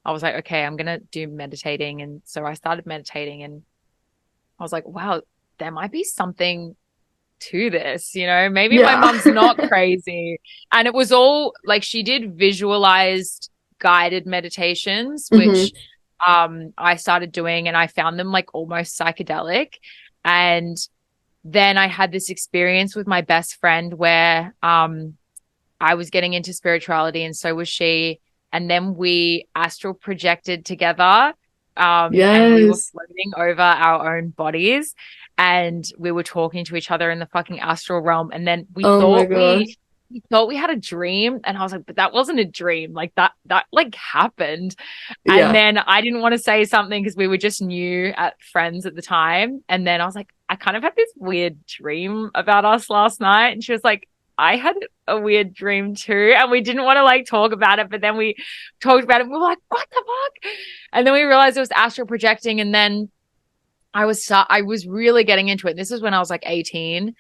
I was like, okay, I'm going to do meditating. And so I started meditating, and I was like, wow, there might be something to this, you know, maybe my Yeah. mom's not crazy. And it was all like, she did visualized guided meditations, Hmm. which I started doing, and I found them like almost psychedelic. And then I had this experience with my best friend where I was getting into spirituality, and so was she. And then we astral projected together, and we were Yes. floating over our own bodies, and we were talking to each other in the fucking astral realm. And then Oh my gosh. we thought we had a dream, and I was like, but that wasn't a dream. Like that like happened. And Yeah. then I didn't want to say something because we were just new at friends at the time. And then I was like, I kind of had this weird dream about us last night. And she was like, I had a weird dream too. And we didn't want to like talk about it, but then we talked about it and we were like, what the fuck? And then we realized it was astral projecting. And then I was really getting into it. This is when I was like 18.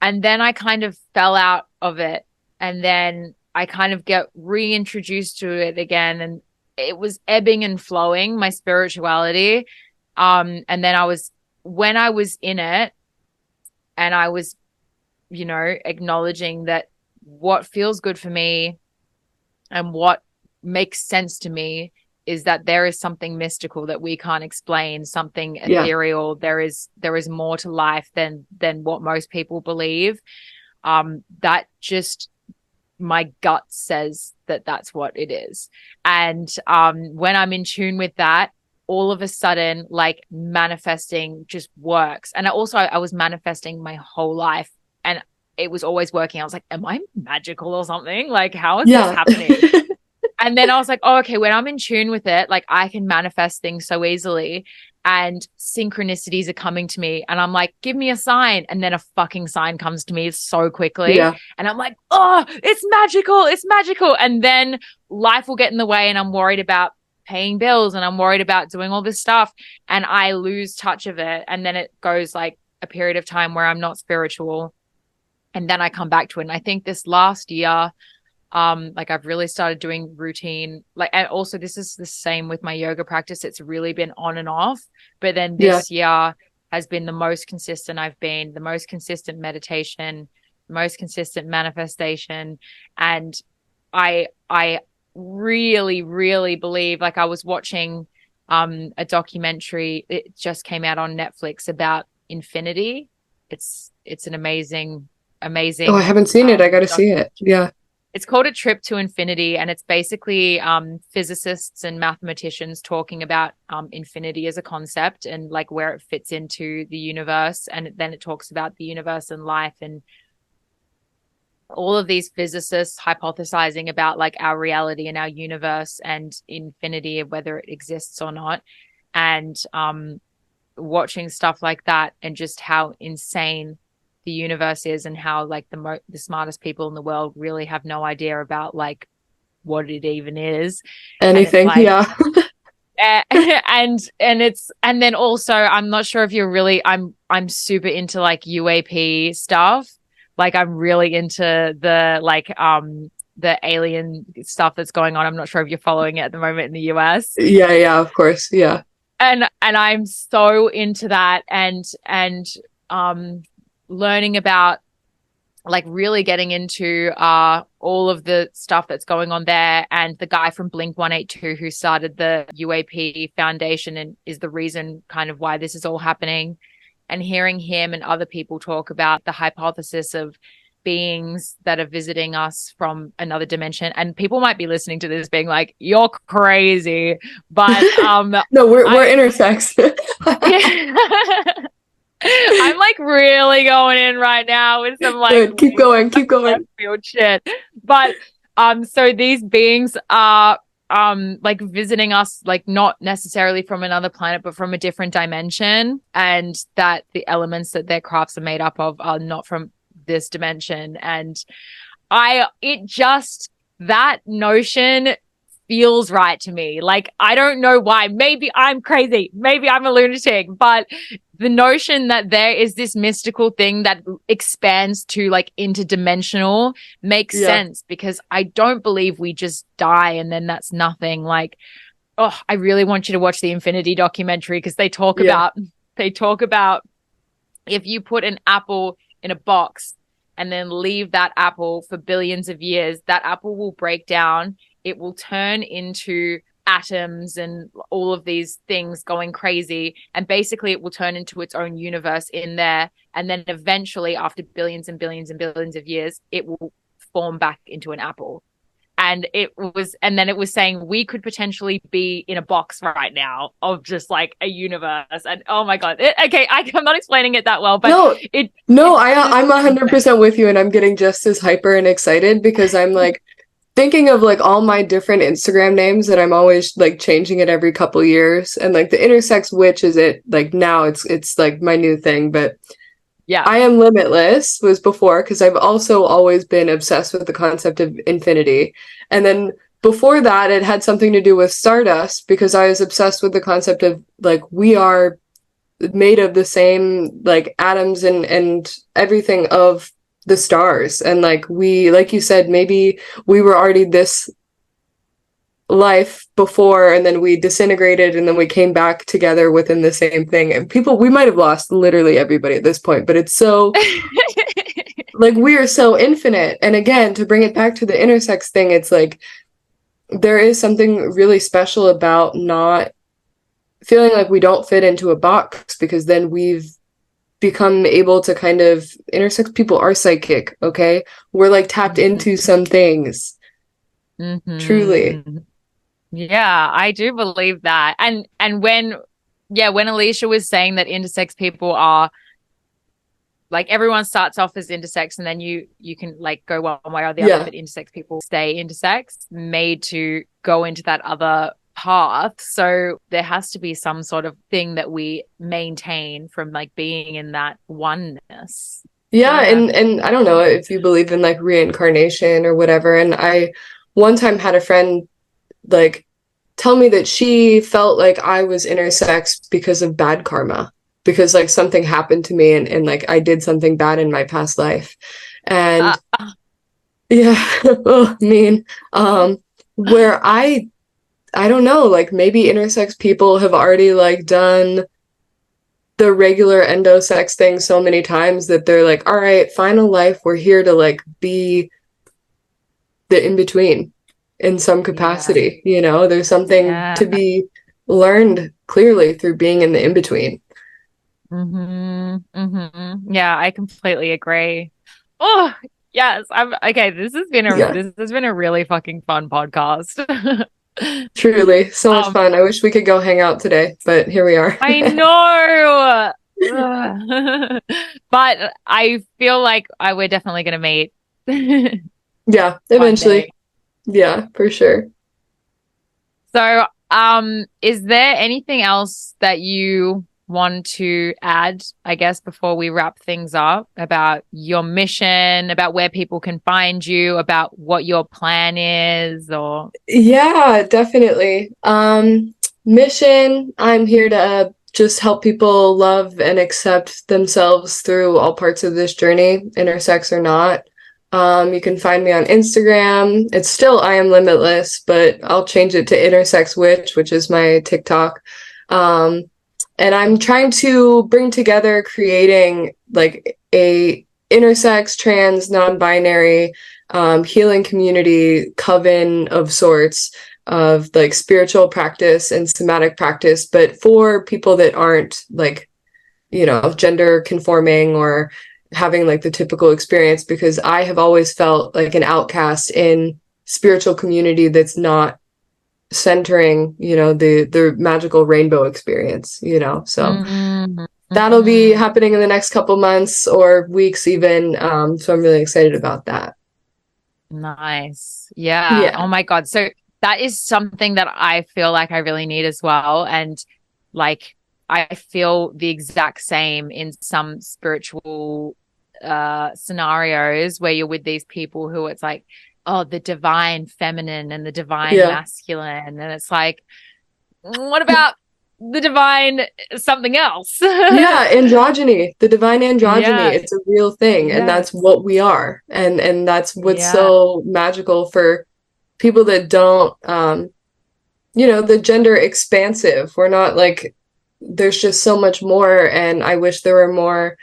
And then I kind of fell out of it. And then I kind of get reintroduced to it again. And it was ebbing and flowing, my spirituality. And then when I was in it, and I was, you know, acknowledging that what feels good for me and what makes sense to me is that there is something mystical that we can't explain, something Yeah. ethereal. There is more to life than what most people believe. That just, my gut says that that's what it is. And when I'm in tune with that, all of a sudden, like, manifesting just works. And I was manifesting my whole life, and it was always working. I was like, am I magical or something? Like, how is this Yeah. happening? And then I was like, oh, okay, when I'm in tune with it, like, I can manifest things so easily, and synchronicities are coming to me. And I'm like, give me a sign. And then a fucking sign comes to me so quickly. Yeah. And I'm like, oh, it's magical. It's magical. And then life will get in the way, and I'm worried about paying bills, and I'm worried about doing all this stuff. And I lose touch of it. And then it goes like a period of time where I'm not spiritual. And then I come back to it. And I think this last year, like, I've really started doing routine, like, and also this is the same with my yoga practice. It's really been on and off, but then Yeah. this year has been the most consistent I've been, the most consistent meditation, the most consistent manifestation. And I really, really believe, like, I was watching a documentary, it just came out on Netflix, about infinity. It's an amazing, Oh, I amazing haven't seen it. I got to see it. documentary. Yeah. It's called A Trip to Infinity, and it's basically physicists and mathematicians talking about infinity as a concept, and like where it fits into the universe. And then it talks about the universe and life, and all of these physicists hypothesizing about like our reality and our universe and infinity, whether it exists or not. And watching stuff like that, and just how insane the universe is, and how like the smartest people in the world really have no idea about like what it even is. And it's Anything. like Yeah. and then also, I'm not sure if you're really, I'm super into like UAP stuff. Like, I'm really into the alien stuff that's going on. I'm not sure if you're following it at the moment in the US. Yeah. Yeah. Of course. Yeah. And I'm so into that, and learning about, like, really getting into all of the stuff that's going on there, and the guy from Blink 182 who started the UAP Foundation and is the reason kind of why this is all happening, and hearing him and other people talk about the hypothesis of beings that are visiting us from another dimension. And people might be listening to this being like, you're crazy, but no, we're intersex. I'm like really going in right now with some like good. Keep going weird shit. But so these beings are like visiting us, like not necessarily from another planet but from a different dimension, and that the elements that their crafts are made up of are not from this dimension. And that notion feels right to me. Like, I don't know why. Maybe I'm crazy, maybe I'm a lunatic, but the notion that there is this mystical thing that expands to like interdimensional makes sense, because I don't believe we just die and then that's nothing. Like, oh, I really want you to watch the Infinity documentary, because they talk about if you put an apple in a box and then leave that apple for billions of years, that apple will break down. It will turn into atoms and all of these things going crazy. And basically it will turn into its own universe in there. And then eventually, after billions and billions and billions of years, it will form back into an apple. And then it was saying we could potentially be in a box right now of just like a universe. And oh my God. Okay, I'm not explaining it that well, but I'm 100% with you, and I'm getting just as hyper and excited because I'm like thinking of like all my different Instagram names that I'm always like changing it every couple years. And like the Intersex Witch is it like now it's like my new thing, but yeah, I Am Limitless was before, because I've also always been obsessed with the concept of infinity. And then before that, it had something to do with Stardust, because I was obsessed with the concept of like we are made of the same like atoms and everything of the stars. And like we, like you said, maybe we were already this life before, and then we disintegrated, and then we came back together within the same thing. And we might have lost literally everybody at this point, but it's so like we are so infinite. And again, to bring it back to the intersex thing, it's like there is something really special about not feeling like we don't fit into a box, because then we've become able to kind of intersex people are psychic. Okay, we're like tapped into some things. Truly. Yeah, I do believe that. And when Alicia was saying that intersex people are like, everyone starts off as intersex and then you can like go one way or the other, but intersex people stay intersex, made to go into that other path. So there has to be some sort of thing that we maintain from like being in that oneness. Yeah. And I don't know if you believe in like reincarnation or whatever. And I one time had a friend like tell me that she felt like I was intersex because of bad karma, because like something happened to me and like I did something bad in my past life. And mean. Where I don't know, like maybe intersex people have already like done the regular endosex thing so many times that they're like, all right, final life, we're here to like be the in-between in some capacity. You know, there's something to be learned clearly through being in the in-between. Yeah, I completely agree. Oh yes, this has been a really fucking fun podcast. Truly, so much fun. I wish we could go hang out today, but here we are. I know. But I feel like we're definitely gonna meet. Yeah, eventually. Yeah, for sure. So, is there anything else that you want to add, I guess, before we wrap things up, about your mission, about where people can find you, about what your plan is? Or yeah, definitely. Mission, I'm here to just help people love and accept themselves through all parts of this journey, intersex or not. You can find me on Instagram. It's still I Am Limitless, but I'll change it to Intersex Witch, which is my TikTok. And I'm trying to bring together creating like a intersex, trans, non-binary healing community coven of sorts of like spiritual practice and somatic practice, but for people that aren't like, you know, gender conforming or having like the typical experience, because I have always felt like an outcast in spiritual community that's not centering, you know, the magical rainbow experience, you know. So that'll be happening in the next couple months or weeks even. So I'm really excited about that. Nice. Yeah. Oh my God. So that is something that I feel like I really need as well. And like, I feel the exact same in some spiritual scenarios where you're with these people who it's like, oh, the divine feminine and the divine masculine. And it's like, what about the divine something else? Androgyny, the divine androgyny. It's a real thing, and that's what we are. And that's what's so magical for people that don't, you know, the gender expansive. We're not like, there's just so much more, and I wish there were more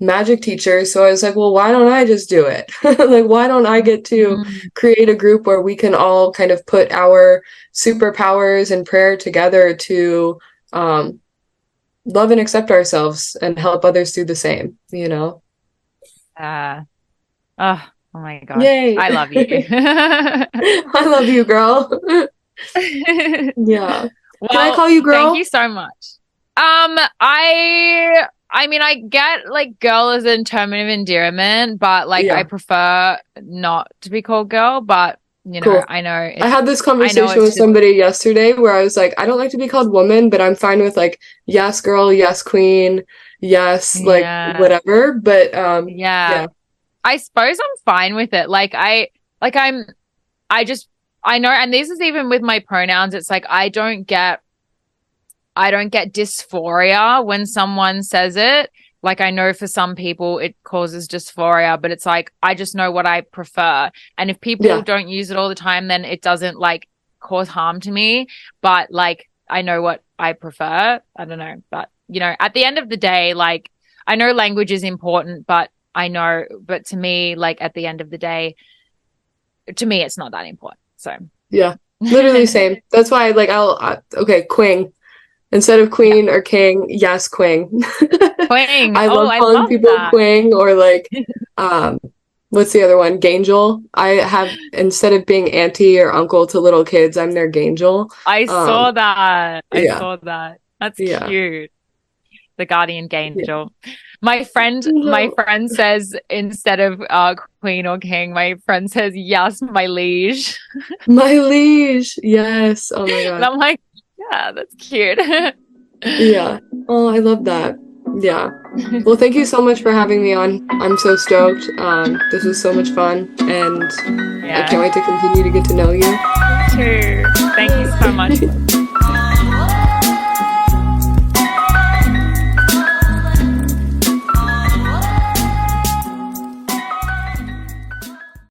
magic teachers. So I was like, well, why don't I just do it? Like, why don't I get to create a group where we can all kind of put our superpowers and prayer together to love and accept ourselves and help others do the same, you know? Oh my God. Yay. I love you. I love you, girl. Yeah. Well, can I call you girl? Thank you so much. I mean, I get like girl as a term of endearment, but like I prefer not to be called girl, but you know, I know. I had this conversation with somebody yesterday where I was like, I don't like to be called woman, but I'm fine with like, yes, girl, yes, queen, yes, like whatever. But I suppose I'm fine with it. I know, and this is even with my pronouns. It's like, I don't get dysphoria when someone says it. Like, I know for some people it causes dysphoria, but it's like, I just know what I prefer. And if people don't use it all the time, then it doesn't like cause harm to me. But like, I know what I prefer. I don't know. But, you know, at the end of the day, like, I know language is important, but to me, like, at the end of the day, to me, it's not that important. So, yeah, literally same. That's why, like, okay, queen. Instead of queen or king, yes, queen. Queen. I love calling people queen, or like, what's the other one? Gangel. I have, instead of being auntie or uncle to little kids, I'm their gangel. I saw that. I saw that. That's cute. The guardian gangel. My friend says, instead of queen or king, my friend says, yes, my liege. My liege. Yes. Oh my God. And I'm like, yeah, that's cute. Yeah. Oh, I love that. Yeah. Well, thank you so much for having me on. I'm so stoked. This was so much fun, and I can't wait to continue to get to know you. Too. Thank you so much.